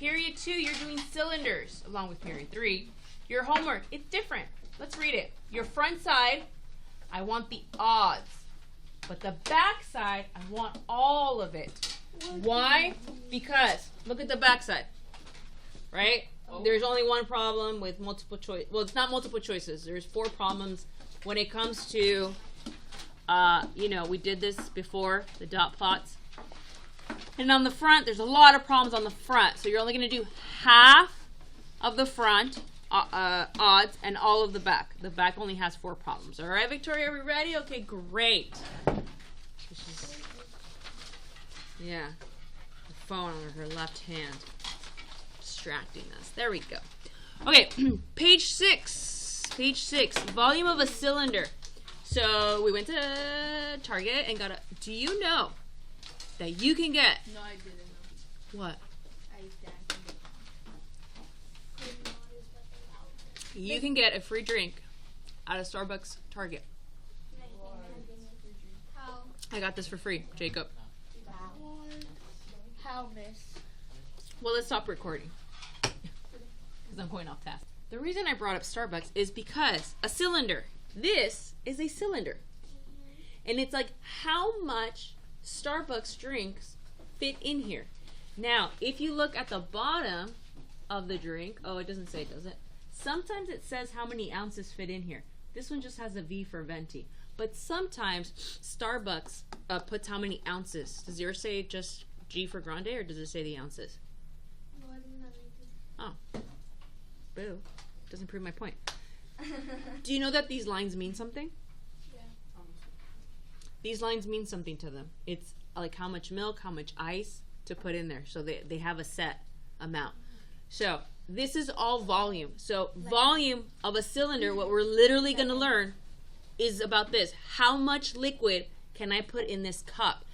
Period 2, you're doing cylinders along with period 3. Your homework, it's different. Let's read it. Your front side, I want the odds. But the back side, I want all of it. Why? Because, look at the back side. Right? There's only one problem with multiple choice. Well, it's not multiple choices. There's 4 problems when it comes to, we did this before, the dot plots. And on the front, there's a lot of problems on the front. So you're only going to do half of the front odds and all of the back. The back only has 4 problems. All right, Victoria, are we ready? Okay, great. Yeah, the phone on her left hand distracting us. There we go. Okay, page 6. Page 6, volume of a cylinder. So we went to Target and got a. Do you know that you can get? No, I didn't know. What? You can get a free drink at a Starbucks Target. How? I got this for free, Jacob. How, miss? Well, let's stop recording because I'm going off task. The reason I brought up Starbucks is because a cylinder. This is a cylinder. And it's like how much Starbucks drinks fit in here. Now, if you look at the bottom of the drink, oh, it doesn't say, does it? Sometimes it says how many ounces fit in here. This one just has a V for venti. But sometimes Starbucks puts how many ounces. Does yours say just G for grande or does it say the ounces? No, I didn't have anything. Oh. Boo. Doesn't prove my point. Do you know that these lines mean something? Yeah. These lines mean something to them. It's like how much milk, how much ice to put in there. So they have a set amount. So this is all volume. So volume of a cylinder, what we're literally going to learn is about this. How much liquid can I put in this cup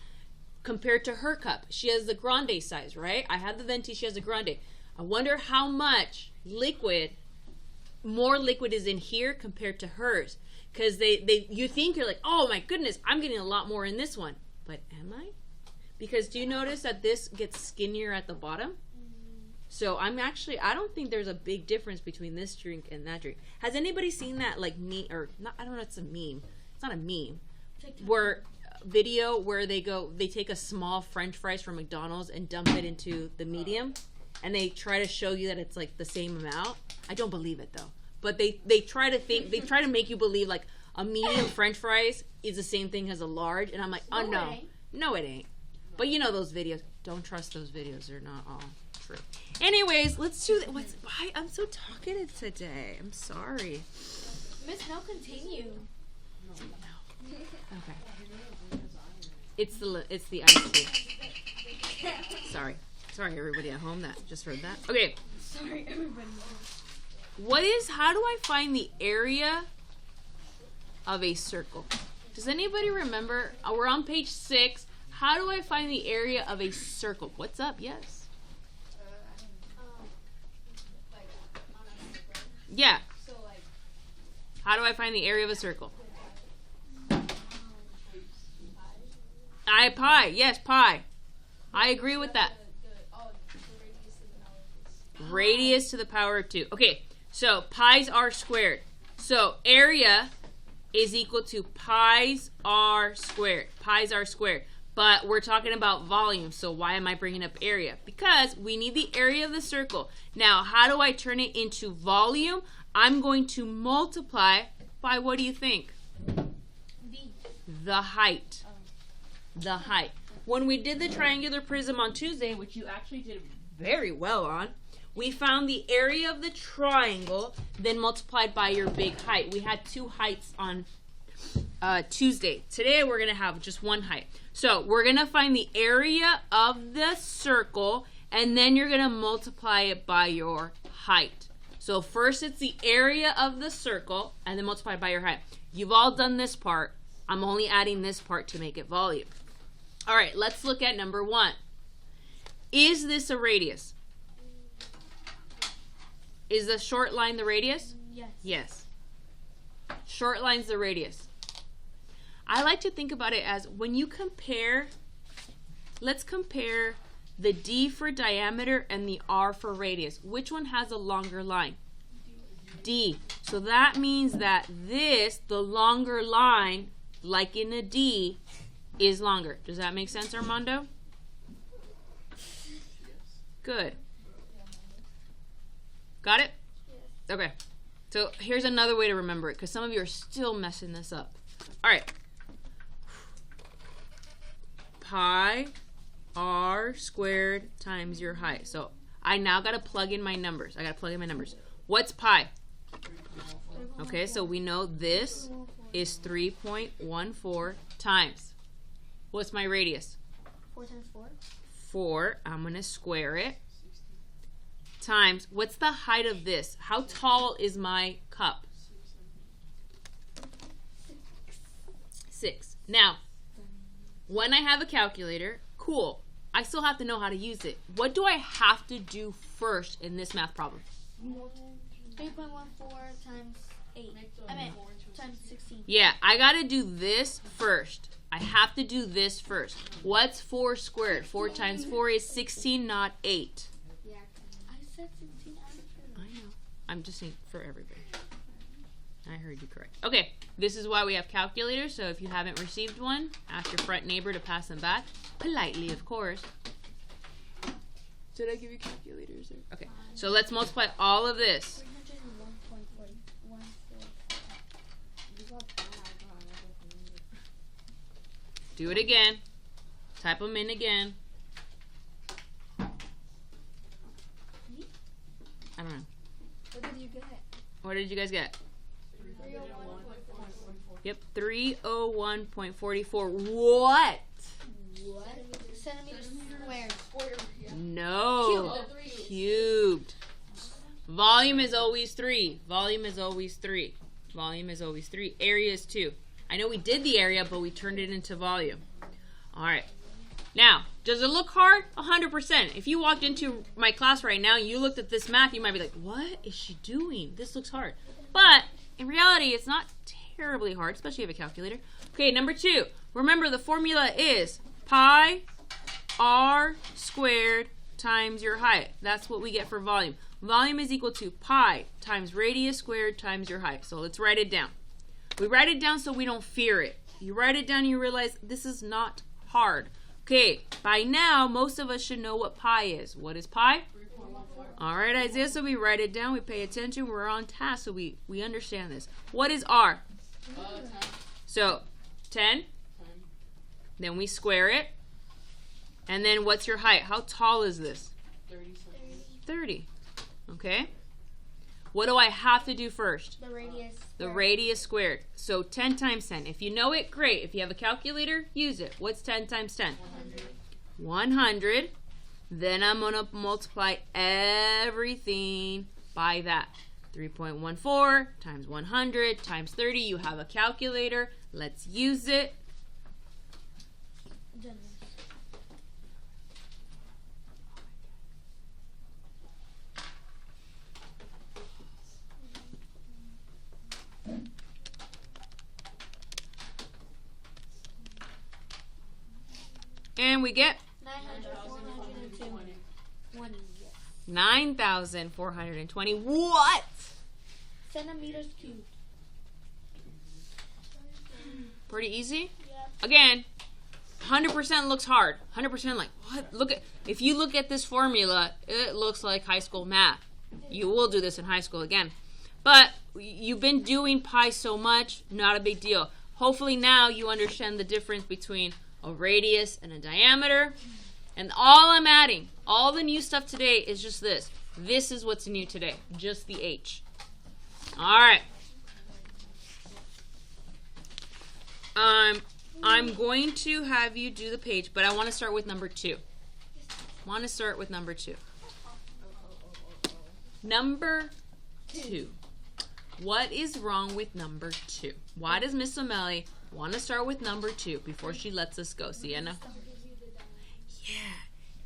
compared to her cup? She has the grande size, right? I have the venti, she has the grande. I wonder how much liquid, more liquid is in here compared to hers. Because you think you're like, oh my goodness, I'm getting a lot more in this one. But am I? Because do you notice that this gets skinnier at the bottom? So I don't think there's a big difference between this drink and that drink. Has anybody seen that like or not? I don't know. It's a meme. It's not a meme. Where video where they take a small French fries from McDonald's and dump it into the medium, and they try to show you that it's like the same amount. I don't believe it though. But they try to make you believe like a medium French fries is the same thing as a large, and I'm like, oh no, it ain't. But you know those videos. Don't trust those videos. They're not all true. Anyways, let's do that. Why I'm so talkative today? I'm sorry. Miss, now continue. No. Okay. It's the ice cream. Sorry everybody at home that just heard that. Okay. Sorry everybody. How do I find the area of a circle? Does anybody remember? We're on page 6. How do I find the area of a circle? What's up? Yes. Yeah. So like. How do I find the area of a circle? Pi. Yes, pi. I agree with that. Radius to the power of 2. Okay, so pi's r squared. So area is equal to pi's r squared. Pi's r squared. But we're talking about volume, so why am I bringing up area? Because we need the area of the circle. Now, how do I turn it into volume? I'm going to multiply by, what do you think? V. The height. The height. When we did the triangular prism on Tuesday, which you actually did very well on, we found the area of the triangle, then multiplied by your big height. We had 2 heights on Tuesday. Today we're going to have just 1 height. So we're going to find the area of the circle, and then you're going to multiply it by your height. So first it's the area of the circle, and then multiply by your height. You've all done this part. I'm only adding this part to make it volume. All right, let's look at number 1. Is this a radius? Is the short line the radius? Yes. Yes. Short line's the radius. I like to think about it as when you compare, let's compare the D for diameter and the R for radius. Which one has a longer line? D. So that means that this, the longer line, like in a D, is longer. Does that make sense, Armando? Good. Got it? Okay. So here's another way to remember it, because some of you are still messing this up. All right. Pi r squared times your height. So I now got to plug in my numbers. What's pi? Okay, so we know this is 3.14 times. What's my radius? 4 times 4. 4. I'm going to square it. Times, what's the height of this? How tall is my cup? 6. Now, when I have a calculator, cool. I still have to know how to use it. What do I have to do first in this math problem? 3.14 times 8. I meant times 16. Yeah, I got to do this first. I have to do this first. What's 4 squared? 4 times 4 is 16, not 8. I said 16 after. I know. I'm just saying for everybody. I heard you correct. Okay, this is why we have calculators. So if you haven't received one, ask your front neighbor to pass them back. Politely, of course. Did I give you calculators? Okay, so let's multiply all of this. 301.41. Do it again. Type them in again. I don't know. What did you get? What did you guys get? 301.44. Yep, 301.44. What? Centimeters squared. No. Cubed. Volume is always 3. Volume is always 3. Volume is always 3. Area is 2. I know we did the area, but we turned it into volume. All right. Now, does it look hard? 100%. If you walked into my class right now and you looked at this math, you might be like, what is she doing? This looks hard. But in reality, it's not terribly hard, especially if you have a calculator. Okay, number 2. Remember, the formula is pi r squared times your height. That's what we get for volume. Volume is equal to pi times radius squared times your height. So let's write it down. We write it down so we don't fear it. You write it down and you realize this is not hard. Okay, by now, most of us should know what pi is. What is pi? 3.14. All right, Isaiah, so we write it down, we pay attention, we're on task, so we understand this. What is r? 10. So, 10. Then we square it. And then what's your height? How tall is this? 30 centimeters. 30. Okay. What do I have to do first? The radius. The radius squared. So 10 times 10. If you know it, great. If you have a calculator, use it. What's 10 times 10? 100. Then I'm going to multiply everything by that. 3.14 times 100 times 30. You have a calculator. Let's use it. Done. And we get 9,420. What? Centimeters cubed. Pretty easy? Yeah. Again, 100% looks hard. 100% like, what? Look at, if you look at this formula, it looks like high school math. You will do this in high school again. But you've been doing pi so much, not a big deal. Hopefully now you understand the difference between a radius and a diameter. And all I'm adding, all the new stuff today is just this. This is what's new today, just the H. All right. I'm going to have you do the page, but I want to start with number 2. Number 2. What is wrong with number 2? Why does Miss O'Malley want to start with number 2 before she lets us go, Sienna? Yeah,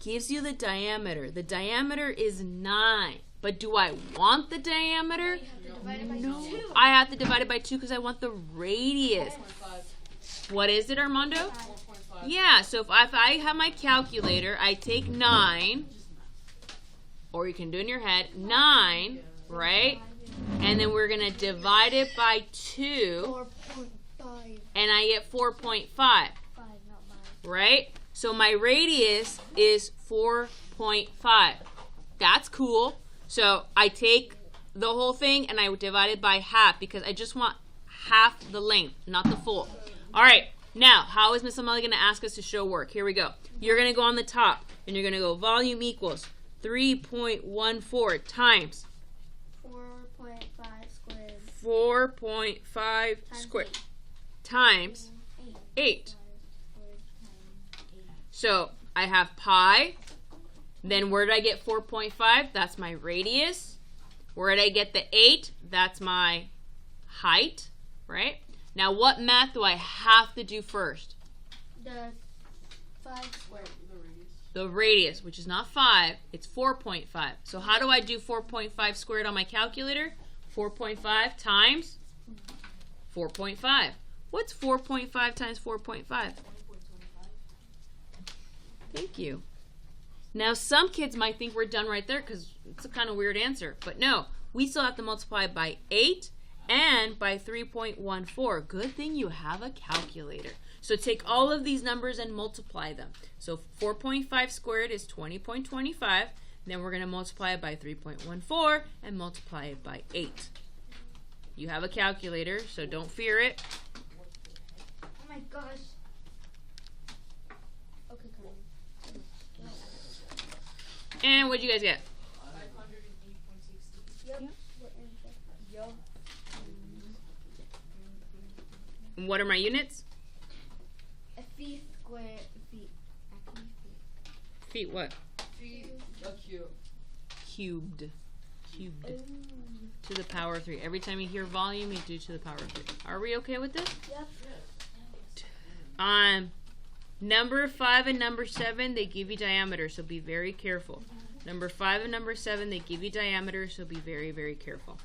gives you the diameter. The diameter is 9. But do I want the diameter? No. I have to divide it by 2 because I want the radius. 4.5. What is it, Armando? 4.5. Yeah, so if I have my calculator, I take 9, or you can do it in your head, 9, right? And then we're going to divide it by 2, 4.5. and I get 4.5, 5, not mine. right? So my radius is 4.5. That's cool. So I take the whole thing and I divide it by half because I just want half the length, not the full. All right. Now, how is Miss Amelia going to ask us to show work? Here we go. You're going to go on the top, and you're going to go volume equals 3.14 times 4.5 squared. 4.5 squared times 8. So I have pi. Then where did I get 4.5? That's my radius. Where did I get the 8? That's my height, right? Now, what math do I have to do first? The 5 squared. The radius, which is not 5, it's 4.5. So how do I do 4.5 squared on my calculator? 4.5 times 4.5. What's 4.5 times 4.5? Thank you. Now, some kids might think we're done right there because it's a kind of weird answer. But no, we still have to multiply by 8 and by 3.14. Good thing you have a calculator. So take all of these numbers and multiply them. So 4.5 squared is 20.25. Then we're going to multiply it by 3.14 and multiply it by 8. You have a calculator, so don't fear it. Oh my gosh. Okay, Carmen. And what did you guys get? 508.60. Yep. What answer? Yup. And what are my units? A feet squared. Feet. Actually, feet. Feet what? Feet the cube. Cubed. Cubed. Ooh. To the power of 3. Every time you hear volume, you do to the power of 3. Are we okay with this? Yep. Number 5 and number 7, they give you diameter, so be very careful. Number 5 and number 7, they give you diameter, so be very, very careful.